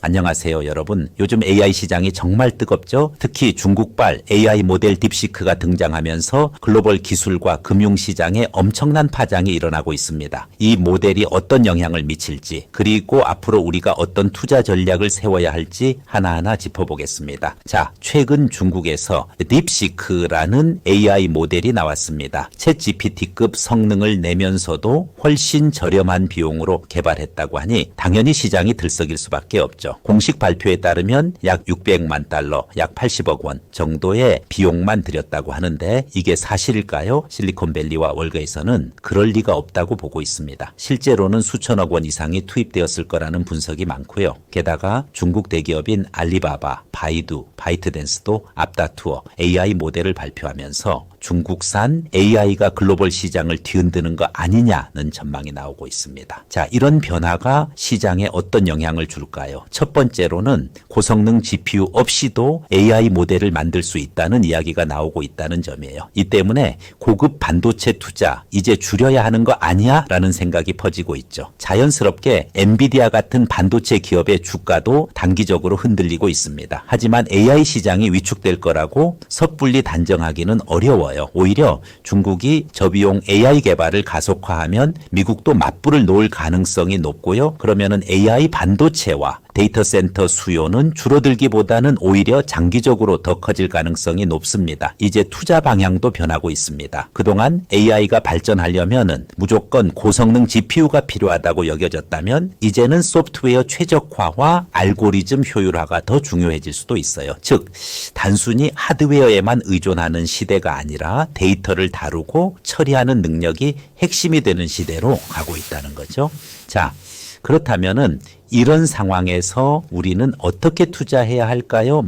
안녕하세요, 여러분. 요즘 AI 시장이 정말 뜨겁죠? 특히 중국발 AI 모델 딥시크가 등장하면서 글로벌 기술과 금융 시장에 엄청난 파장이 일어나고 있습니다. 이 모델이 어떤 영향을 미칠지, 그리고 앞으로 우리가 어떤 투자 전략을 세워야 할지 하나하나 짚어보겠습니다. 자, 최근 중국에서 딥시크라는 AI 모델이 나왔습니다. 챗GPT급 성능을 내면서도 훨씬 저렴한 비용으로 개발했다고 하니 당연히 시장이 들썩일 수밖에 없죠. 공식 발표에 따르면 약 600만 달러, 약 80억 원 정도의 비용만 들였다고 하는데 이게 사실일까요? 실리콘밸리와 월가에서는 그럴 리가 없다고 보고 있습니다. 실제로는 수천억 원 이상이 투입되었을 거라는 분석이 많고요. 게다가 중국 대기업인 알리바바, 바이두, 바이트댄스도 앞다투어 AI 모델을 발표하면서 중국산 AI가 글로벌 시장을 뒤흔드는 거 아니냐는 전망이 나오고 있습니다. 자, 이런 변화가 시장에 어떤 영향을 줄까요? 첫 번째로는 고성능 GPU 없이도 AI 모델을 만들 수 있다는 이야기가 나오고 있다는 점이에요. 이 때문에 고급 반도체 투자 이제 줄여야 하는 거 아니야? 라는 생각이 퍼지고 있죠. 자연스럽게 엔비디아 같은 반도체 기업의 주가도 단기적으로 흔들리고 있습니다. 하지만 AI 시장이 위축될 거라고 섣불리 단정하기는 어려워요. 오히려 중국이 저비용 AI 개발을 가속화하면 미국도 맞불을 놓을 가능성이 높고요. 그러면은 AI 반도체와 데이터 센터 수요는 줄어들기보다는 오히려 장기적으로 더 커질 가능성이 높습니다. 이제 투자 방향도 변하고 있습니다. 그동안 AI가 발전하려면은 무조건 고성능 GPU가 필요하다고 여겨졌다면 이제는 소프트웨어 최적화와 알고리즘 효율화가 더 중요해질 수도 있어요. 즉, 단순히 하드웨어에만 의존하는 시대가 아니라 데이터를 다루고 처리하는 능력이 핵심이 되는 시대로 가고 있다는 거죠. 자, 그렇다면은 이런 상황에서 우리는 어떻게 투자해야 할까요?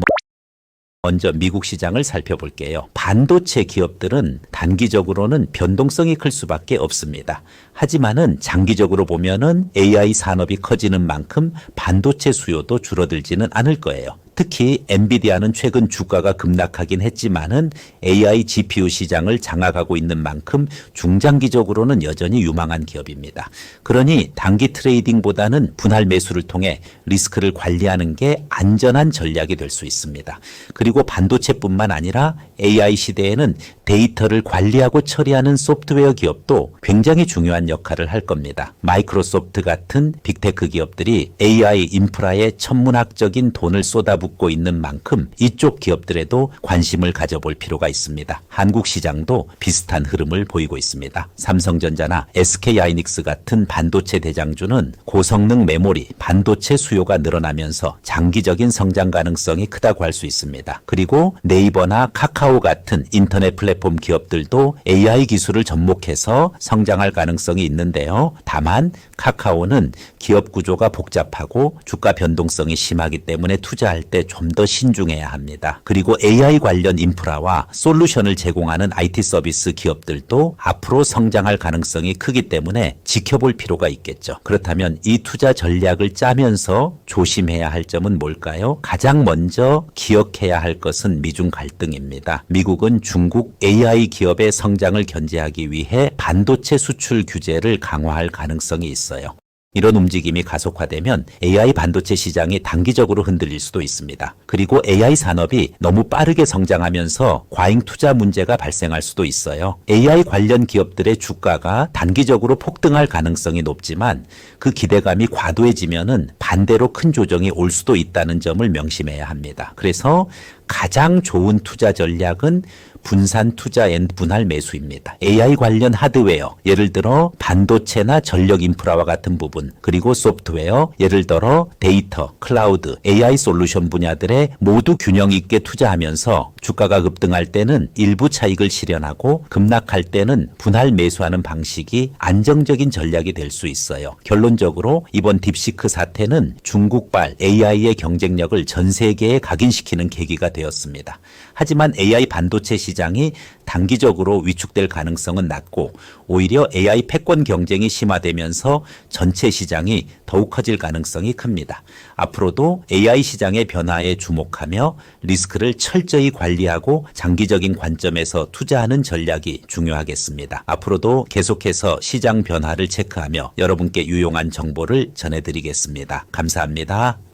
먼저 미국 시장을 살펴볼게요. 반도체 기업들은 단기적으로는 변동성이 클 수밖에 없습니다. 하지만은 장기적으로 보면은 AI 산업이 커지는 만큼 반도체 수요도 줄어들지는 않을 거예요. 특히 엔비디아는 최근 주가가 급락하긴 했지만은 AI GPU 시장을 장악하고 있는 만큼 중장기적으로는 여전히 유망한 기업입니다. 그러니 단기 트레이딩보다는 분할 매수를 통해 리스크를 관리하는 게 안전한 전략이 될 수 있습니다. 그리고 반도체뿐만 아니라 AI 시대에는 데이터를 관리하고 처리하는 소프트웨어 기업도 굉장히 중요한 역할을 할 겁니다. 마이크로소프트 같은 빅테크 기업들이 AI 인프라에 천문학적인 돈을 쏟아붓고 있는 만큼 이쪽 기업들에도 관심을 가져볼 필요가 있습니다. 한국 시장도 비슷한 흐름을 보이고 있습니다. 삼성전자나 SK하이닉스 같은 반도체 대장주는 고성능 메모리, 반도체 수요가 늘어나면서 장기적인 성장 가능성이 크다고 할 수 있습니다. 그리고 네이버나 카카오 같은 인터넷 플랫폼 기업들도 AI 기술을 접목해서 성장할 가능성이 있는데요. 다만 카카오는 기업 구조가 복잡하고 주가 변동성이 심하기 때문에 투자할 때 좀 더 신중해야 합니다. 그리고 AI 관련 인프라와 솔루션을 제공하는 IT 서비스 기업들도 앞으로 성장할 가능성이 크기 때문에 지켜볼 필요가 있겠죠. 그렇다면 이 투자 전략을 짜면서 조심해야 할 점은 뭘까요? 가장 먼저 기억해야 할 것은 미중 갈등입니다. 미국은 중국 AI 기업의 성장을 견제하기 위해 반도체 수출 규제를 강화할 가능성이 있어요. 이런 움직임이 가속화되면 AI 반도체 시장이 단기적으로 흔들릴 수도 있습니다. 그리고 AI 산업이 너무 빠르게 성장하면서 과잉 투자 문제가 발생할 수도 있어요. AI 관련 기업들의 주가가 단기적으로 폭등할 가능성이 높지만 그 기대감이 과도해지면은 반대로 큰 조정이 올 수도 있다는 점을 명심해야 합니다. 그래서 가장 좋은 투자 전략은 분산 투자 앤 분할 매수입니다. AI 관련 하드웨어, 예를 들어 반도체나 전력 인프라와 같은 부분, 그리고 소프트웨어, 예를 들어 데이터, 클라우드, AI 솔루션 분야들에 모두 균형 있게 투자하면서 주가가 급등할 때는 일부 차익을 실현하고 급락할 때는 분할 매수하는 방식이 안정적인 전략이 될 수 있어요. 결론적으로 이번 딥시크 사태는 중국발 AI의 경쟁력을 전 세계에 각인시키는 계기가 되었습니다. 하지만 AI 반도체 시장이 단기적으로 위축될 가능성은 낮고 오히려 AI 패권 경쟁이 심화되면서 전체 시장이 더욱 커질 가능성이 큽니다. 앞으로도 AI 시장의 변화에 주목하며 리스크를 철저히 관리하고 장기적인 관점에서 투자하는 전략이 중요하겠습니다. 앞으로도 계속해서 시장 변화를 체크하며 여러분께 유용한 정보를 전해드리겠습니다. 감사합니다.